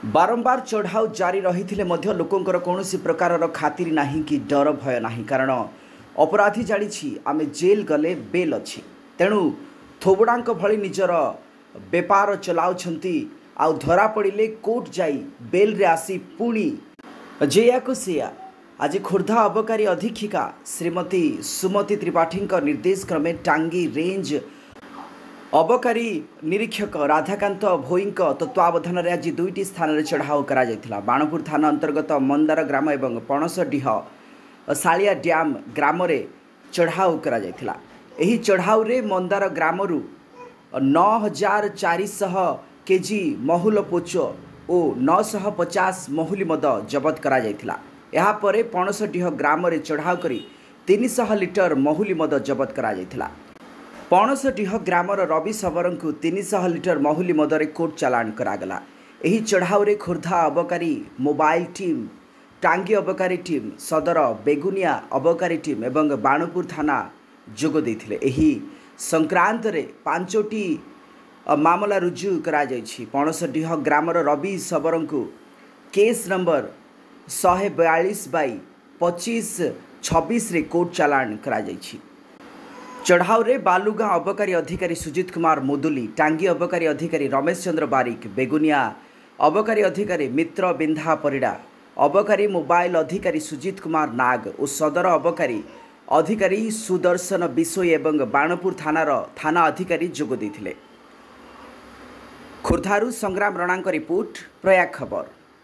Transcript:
बारंबार चढ़ाऊ जारी रही लोकंर कौन प्रकार खातिर ना कि डर भय ना कारण अपराधी जानी आमे जेल गले बेल अच्छी तेणु थोबड़ा भली निजर बेपार चलाउछंती आउ धरा पड़े कोर्ट जाई बेल रे आसी पुणी जेया को सेया आज खोर्धा अबकारी अधीक्षिका श्रीमती सुमती त्रिपाठी निर्देश क्रमे टांगी रेंज अबकारी निरीक्षक राधाकांत भोई तत्वावधान में आज दुईटी स्थान में चढ़ाऊ करा बाणपुर थाना अंतर्गत मंदार ग्राम एवं पणसडीह सालिया डैम ग्राम रे चढ़ाऊ करा एही चढ़ाऊ रे मंदार ग्राम 9400 केजी महुल पोच और 950 महुली मद जबत करा यहा परे पणसडीह ग्राम रे चढ़ाऊ करी 300 लिटर महुली मद जबत करा पणसडीह ग्रामर रवि सबर को 300 लिटर महुली मदरे कोर्ट चालाण करागला। एही चढ़ाऊ रे खोर्धा अबकारी मोबाइल टीम टांगी अबकारी टीम सदर बेगुनिया अबकारी टीम एवं बाणपुर थाना जोग देथिले। एही संक्रांत रे 5टी मामला रुजु करा जायछि। पणसडीह ग्रामर रवि सबर को केस नंबर 142/2526 रे कोर्ट चालाण करा जायछि। चढ़ाऊ रे बालुगाँ अबकारी अधिकारी सुजित कुमार मुदुली टांगी अबकारी अधिकारी रमेश चंद्र बारिक बेगुनिया अबकारी अधिकारी मित्र बिंधा परिड़ा अबकारी मोबाइल अधिकारी सुजित कुमार नाग और सदर अबकारी अधिकारी सुदर्शन बिसोई एवं बाणपुर थानार थाना अधिकारी जोग देथिले। खोर्धारू संग्राम रणांक रिपोर्ट प्रयाग खबर।